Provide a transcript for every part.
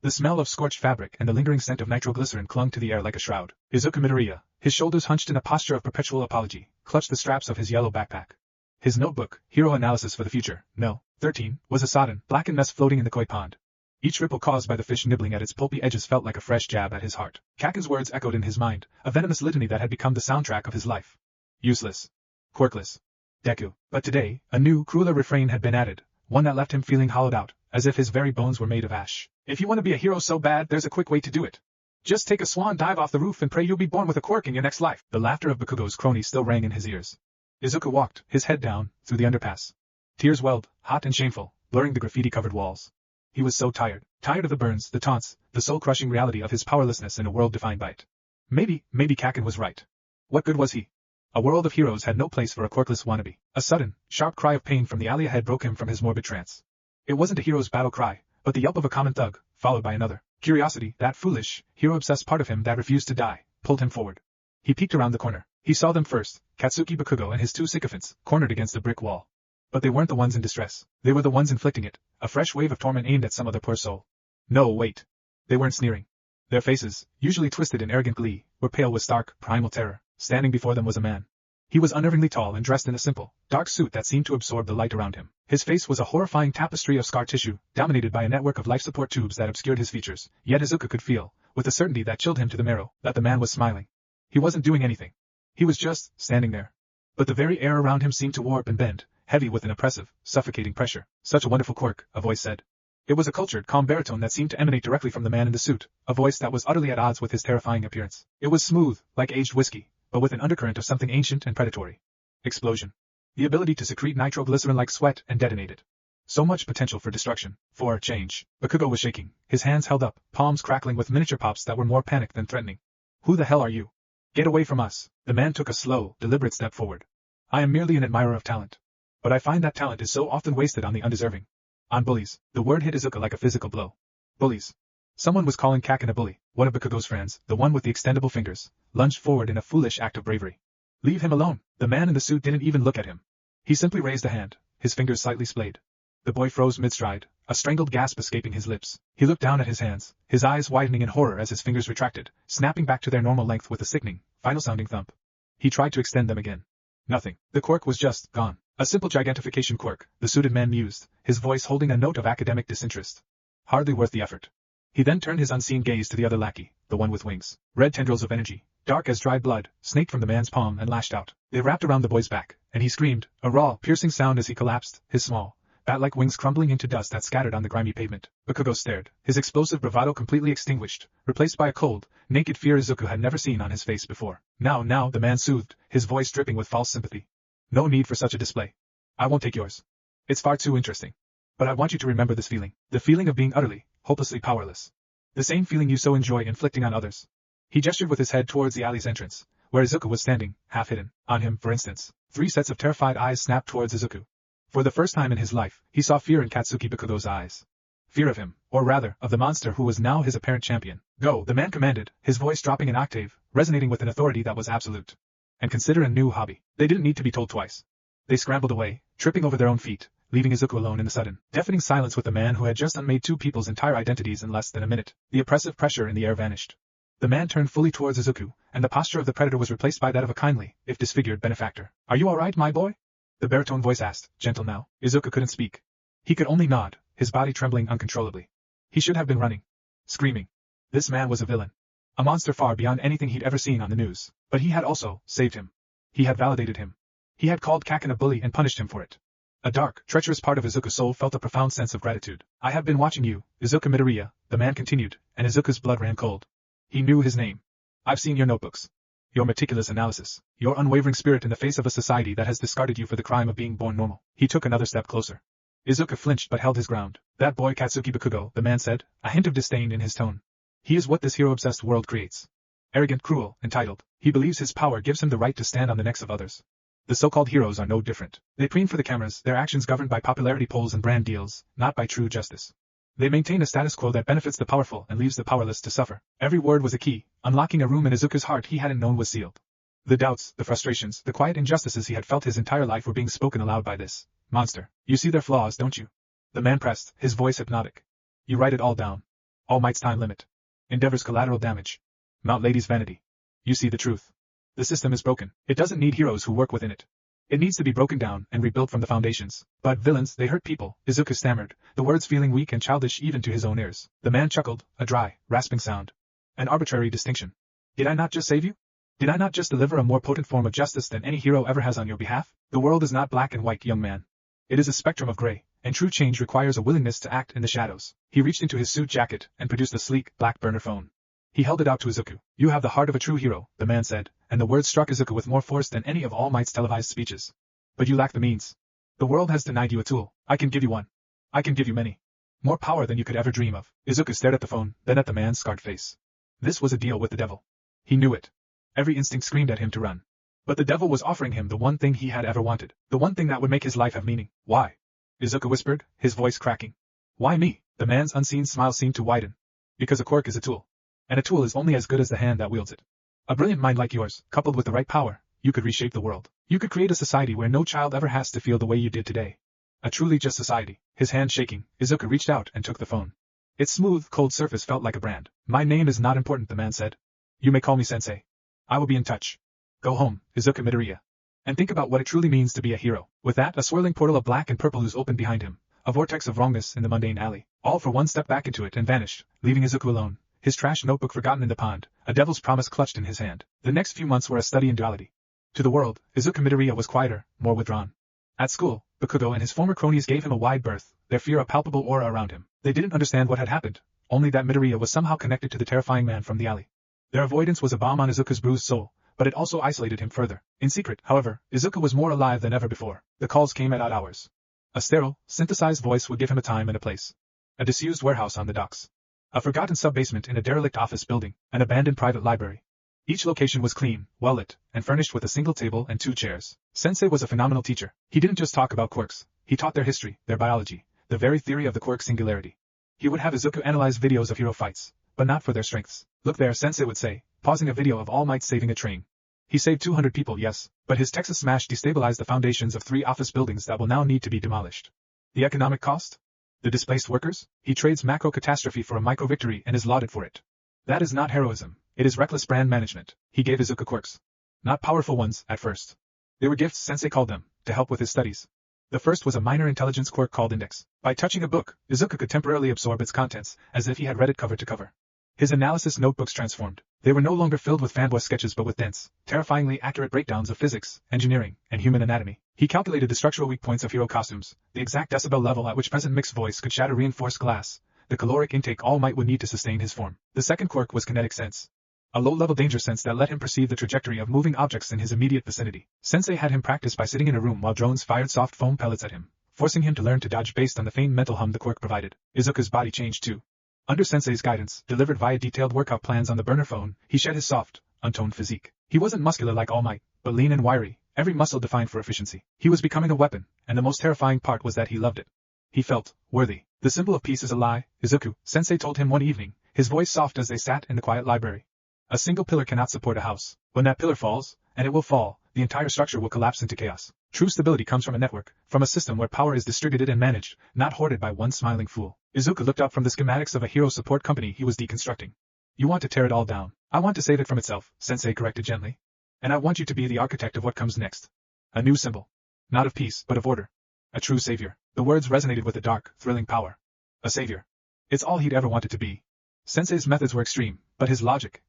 The smell of scorched fabric and the lingering scent of nitroglycerin clung to the air like a shroud. Izuku Midoriya, his shoulders hunched in a posture of perpetual apology, clutched the straps of his yellow backpack. His notebook, Hero Analysis for the Future, No. 13, was a sodden, blackened mess floating in the koi pond. Each ripple caused by the fish nibbling at its pulpy edges felt like a fresh jab at his heart. Kaken's words echoed in his mind, a venomous litany that had become the soundtrack of his life. Useless. Quirkless. Deku. But today, a new, crueler refrain had been added, one that left him feeling hollowed out, as if his very bones were made of ash. If you want to be a hero so bad, there's a quick way to do it. Just take a swan dive off the roof and pray you'll be born with a quirk in your next life. The laughter of Bakugo's crony still rang in his ears. Izuku walked, his head down, through the underpass. Tears welled, hot and shameful, blurring the graffiti-covered walls. He was so tired of the burns, the taunts, the soul-crushing reality of his powerlessness in a world defined by it. Maybe Kaken was right. What good was he? A world of heroes had no place for a quirkless wannabe. A sudden, sharp cry of pain from the alley ahead broke him from his morbid trance. It wasn't a hero's battle cry, but the yelp of a common thug, followed by another. Curiosity, that foolish, hero-obsessed part of him that refused to die, pulled him forward. He peeked around the corner. He saw them first, Katsuki Bakugo and his two sycophants, cornered against the brick wall. But they weren't the ones in distress. They were the ones inflicting it, a fresh wave of torment aimed at some other poor soul. No, wait. They weren't sneering. Their faces, usually twisted in arrogant glee, were pale with stark, primal terror. Standing before them was a man. He was unnervingly tall and dressed in a simple, dark suit that seemed to absorb the light around him. His face was a horrifying tapestry of scar tissue, dominated by a network of life support tubes that obscured his features, yet Izuku could feel, with a certainty that chilled him to the marrow, that the man was smiling. He wasn't doing anything. He was just standing there. But the very air around him seemed to warp and bend, heavy with an oppressive, suffocating pressure. Such a wonderful quirk, a voice said. It was a cultured, calm baritone that seemed to emanate directly from the man in the suit, a voice that was utterly at odds with his terrifying appearance. It was smooth, like aged whiskey, but with an undercurrent of something ancient and predatory. Explosion. The ability to secrete nitroglycerin like sweat and detonate it. So much potential for destruction, for change. Bakugo was shaking, his hands held up, palms crackling with miniature pops that were more panicked than threatening. Who the hell are you? Get away from us. The man took a slow, deliberate step forward. I am merely an admirer of talent. But I find that talent is so often wasted on the undeserving. On bullies. The word hit Izuku like a physical blow. Bullies. Someone was calling Kaken a bully. One of Bakugo's friends, the one with the extendable fingers, lunged forward in a foolish act of bravery. Leave him alone. The man in the suit didn't even look at him. He simply raised a hand, his fingers slightly splayed. The boy froze mid-stride, a strangled gasp escaping his lips. He looked down at his hands, his eyes widening in horror as his fingers retracted, snapping back to their normal length with a sickening, final-sounding thump. He tried to extend them again. Nothing. The quirk was just gone. A simple gigantification quirk, the suited man mused, his voice holding a note of academic disinterest. Hardly worth the effort. He then turned his unseen gaze to the other lackey, the one with wings. Red tendrils of energy, dark as dried blood, snaked from the man's palm and lashed out. They wrapped around the boy's back, and he screamed, a raw, piercing sound as he collapsed, his small, bat-like wings crumbling into dust that scattered on the grimy pavement. Bakugo stared, his explosive bravado completely extinguished, replaced by a cold, naked fear Izuku had never seen on his face before. Now, the man soothed, his voice dripping with false sympathy. No need for such a display. I won't take yours. It's far too interesting. But I want you to remember this feeling. The feeling of being utterly, hopelessly powerless. The same feeling you so enjoy inflicting on others. He gestured with his head towards the alley's entrance, where Izuku was standing, half hidden. On him, for instance, 3 sets of terrified eyes snapped towards Izuku. For the first time in his life, he saw fear in Katsuki Bakugo's eyes. Fear of him, or rather, of the monster who was now his apparent champion. Go, the man commanded, his voice dropping an octave, resonating with an authority that was absolute. And consider a new hobby. They didn't need to be told twice. They scrambled away, tripping over their own feet, leaving Izuku alone in the sudden, deafening silence with the man who had just unmade 2 people's entire identities in less than a minute. The oppressive pressure in the air vanished. The man turned fully towards Izuku, and the posture of the predator was replaced by that of a kindly, if disfigured, benefactor. Are you all right, my boy? The baritone voice asked, gentle now. Izuku couldn't speak. He could only nod, his body trembling uncontrollably. He should have been running. Screaming. This man was a villain. A monster far beyond anything he'd ever seen on the news. But he had also saved him. He had validated him. He had called Kaken a bully and punished him for it. A dark, treacherous part of Izuku's soul felt a profound sense of gratitude. I have been watching you, Izuku Midoriya, the man continued, and Izuku's blood ran cold. He knew his name. I've seen your notebooks. Your meticulous analysis. Your unwavering spirit in the face of a society that has discarded you for the crime of being born normal. He took another step closer. Izuku flinched but held his ground. That boy Katsuki Bakugo, the man said, a hint of disdain in his tone. He is what this hero-obsessed world creates. Arrogant, cruel, entitled. He believes his power gives him the right to stand on the necks of others. The so-called heroes are no different. They preen for the cameras, their actions governed by popularity polls and brand deals, not by true justice. They maintain a status quo that benefits the powerful and leaves the powerless to suffer. Every word was a key, unlocking a room in Izuku's heart he hadn't known was sealed. The doubts, the frustrations, the quiet injustices he had felt his entire life were being spoken aloud by this monster. You see their flaws, don't you? The man pressed, his voice hypnotic. You write it all down. All Might's time limit. Endeavor's collateral damage. Mount Lady's vanity. You see the truth. The system is broken. It doesn't need heroes who work within it. It needs to be broken down and rebuilt from the foundations. But villains, they hurt people, Izuku stammered, the words feeling weak and childish even to his own ears. The man chuckled, a dry, rasping sound. An arbitrary distinction. Did I not just save you? Did I not just deliver a more potent form of justice than any hero ever has on your behalf? The world is not black and white, young man. It is a spectrum of gray, and true change requires a willingness to act in the shadows. He reached into his suit jacket and produced a sleek, black burner phone. He held it out to Izuku. You have the heart of a true hero, the man said, and the words struck Izuku with more force than any of All Might's televised speeches. But you lack the means. The world has denied you a tool. I can give you one. I can give you many. More power than you could ever dream of. Izuku stared at the phone, then at the man's scarred face. This was a deal with the devil. He knew it. Every instinct screamed at him to run. But the devil was offering him the one thing he had ever wanted, the one thing that would make his life have meaning. Why? Izuku whispered, his voice cracking. Why me? The man's unseen smile seemed to widen. Because a quirk is a tool. And a tool is only as good as the hand that wields it. A brilliant mind like yours, coupled with the right power, you could reshape the world. You could create a society where no child ever has to feel the way you did today. A truly just society. His hand shaking, Izuku reached out and took the phone. Its smooth, cold surface felt like a brand. My name is not important, the man said. You may call me Sensei. I will be in touch. Go home, Izuku Midoriya. And think about what it truly means to be a hero. With that, a swirling portal of black and purple ooze opened behind him, a vortex of wrongness in the mundane alley. All for one step back into it and vanished, leaving Izuku alone, his trash notebook forgotten in the pond, a devil's promise clutched in his hand. The next few months were a study in duality. To the world, Izuku Midoriya was quieter, more withdrawn. At school, Bakugo and his former cronies gave him a wide berth, their fear a palpable aura around him. They didn't understand what had happened, only that Midoriya was somehow connected to the terrifying man from the alley. Their avoidance was a balm on Izuku's bruised soul, but it also isolated him further. In secret, however, Izuku was more alive than ever before. The calls came at odd hours. A sterile, synthesized voice would give him a time and a place. A disused warehouse on the docks. A forgotten sub-basement in a derelict office building, an abandoned private library. Each location was clean, well-lit, and furnished with a single table and 2 chairs. Sensei was a phenomenal teacher. He didn't just talk about quirks. He taught their history, their biology, the very theory of the quirk singularity. He would have Izuku analyze videos of hero fights, but not for their strengths. Look there, Sensei would say, pausing a video of All Might saving a train. He saved 200 people, yes, but his Texas smash destabilized the foundations of 3 office buildings that will now need to be demolished. The economic cost? The displaced workers? He trades macro catastrophe for a micro victory and is lauded for it. That is not heroism. It is reckless brand management. He gave Izuku quirks. Not powerful ones, at first. They were gifts, Sensei called them, to help with his studies. The first was a minor intelligence quirk called Index. By touching a book, Izuku could temporarily absorb its contents, as if he had read it cover to cover. His analysis notebooks transformed. They were no longer filled with fanboy sketches but with dense, terrifyingly accurate breakdowns of physics, engineering, and human anatomy. He calculated the structural weak points of hero costumes, the exact decibel level at which present mixed voice could shatter reinforced glass, the caloric intake All Might would need to sustain his form. The second quirk was kinetic sense. A low-level danger sense that let him perceive the trajectory of moving objects in his immediate vicinity. Sensei had him practice by sitting in a room while drones fired soft foam pellets at him, forcing him to learn to dodge based on the faint mental hum the quirk provided. Izuku's body changed too. Under Sensei's guidance, delivered via detailed workout plans on the burner phone, he shed his soft, untoned physique. He wasn't muscular like All Might, but lean and wiry, every muscle defined for efficiency. He was becoming a weapon, and the most terrifying part was that he loved it. He felt worthy. The symbol of peace is a lie, Izuku, Sensei told him one evening, his voice soft as they sat in the quiet library. A single pillar cannot support a house. When that pillar falls, and it will fall, the entire structure will collapse into chaos. True stability comes from a network, from a system where power is distributed and managed, not hoarded by one smiling fool. Izuku looked up from the schematics of a hero support company he was deconstructing. You want to tear it all down. I want to save it from itself, Sensei corrected gently. And I want you to be the architect of what comes next. A new symbol. Not of peace, but of order. A true savior. The words resonated with a dark, thrilling power. A savior. It's all he'd ever wanted to be. Sensei's methods were extreme, but his logic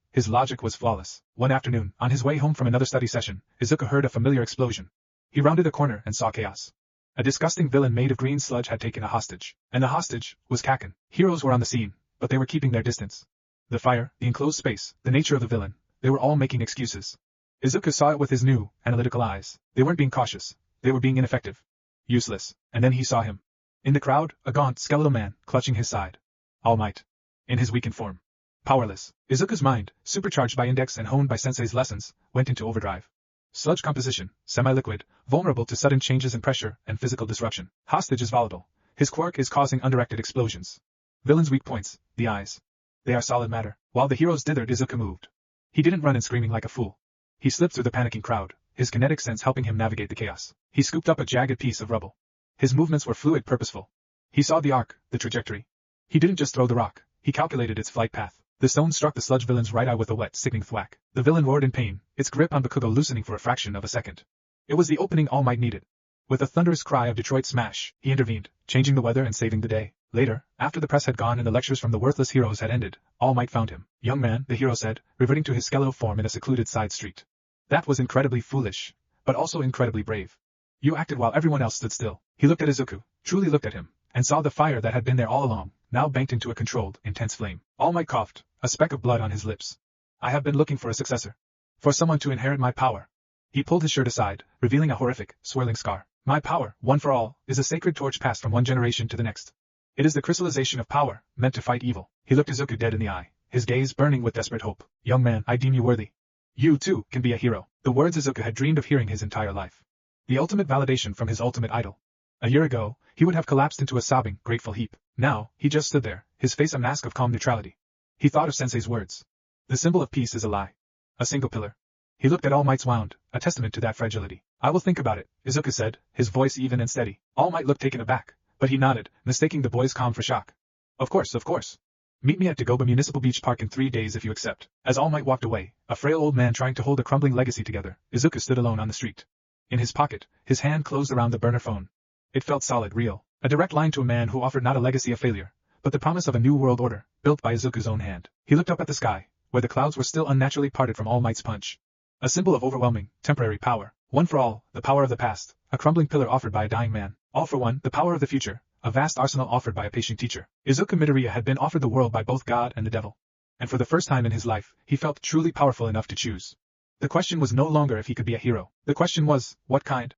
was flawless. One afternoon, on his way home from another study session, Izuku heard a familiar explosion. He rounded a corner and saw chaos. A disgusting villain made of green sludge had taken a hostage, and the hostage was Kaken. Heroes were on the scene, but they were keeping their distance. The fire, the enclosed space, the nature of the villain, they were all making excuses. Izuku saw it with his new, analytical eyes. They weren't being cautious, they were being ineffective. Useless. And then he saw him. In the crowd, a gaunt, skeletal man, clutching his side. All Might. In his weakened form. Powerless. Izuku's mind, supercharged by Index and honed by Sensei's lessons, went into overdrive. Sludge composition, semi-liquid, vulnerable to sudden changes in pressure and physical disruption. Hostage is volatile. His quirk is causing undirected explosions. Villain's weak points, the eyes. They are solid matter. While the heroes dithered, Izuku moved. He didn't run and screaming like a fool. He slipped through the panicking crowd, his kinetic sense helping him navigate the chaos. He scooped up a jagged piece of rubble. His movements were fluid, purposeful. He saw the arc, the trajectory. He didn't just throw the rock, He calculated its flight path. The stone struck the sludge villain's right eye with a wet, sickening thwack. The villain roared in pain, its grip on Bakugo loosening for a fraction of a second. It was the opening All Might needed. With a thunderous cry of Detroit smash, he intervened, changing the weather and saving the day. Later, after the press had gone and the lectures from the worthless heroes had ended, All Might found him. "Young man," the hero said, reverting to his skeletal form in a secluded side street. "That was incredibly foolish, but also incredibly brave. You acted while everyone else stood still." He looked at Izuku, truly looked at him, and saw the fire that had been there all along, now banked into a controlled, intense flame. All Might coughed, a speck of blood on his lips. "I have been looking for a successor. For someone to inherit my power." He pulled his shirt aside, revealing a horrific, swirling scar. "My power, one for all, is a sacred torch passed from one generation to the next. It is the crystallization of power, meant to fight evil." He looked Izuku dead in the eye, his gaze burning with desperate hope. "Young man, I deem you worthy. You, too, can be a hero." The words Izuku had dreamed of hearing his entire life. The ultimate validation from his ultimate idol. A year ago, he would have collapsed into a sobbing, grateful heap. Now, he just stood there, his face a mask of calm neutrality. He thought of Sensei's words. The symbol of peace is a lie. A single pillar. He looked at All Might's wound, a testament to that fragility. "I will think about it," Izuku said, his voice even and steady. All Might looked taken aback, but he nodded, mistaking the boy's calm for shock. Of course. Meet me at Dagoba Municipal Beach Park in 3 days if you accept." As All Might walked away, a frail old man trying to hold a crumbling legacy together, Izuku stood alone on the street. In his pocket, his hand closed around the burner phone. It felt solid, real. A direct line to a man who offered not a legacy of failure, but the promise of a new world order, built by Izuku's own hand. He looked up at the sky, where the clouds were still unnaturally parted from All Might's punch. A symbol of overwhelming, temporary power. One for all, the power of the past, a crumbling pillar offered by a dying man. All for one, the power of the future, a vast arsenal offered by a patient teacher. Izuku Midoriya had been offered the world by both God and the devil. And for the first time in his life, he felt truly powerful enough to choose. The question was no longer if he could be a hero. The question was, what kind?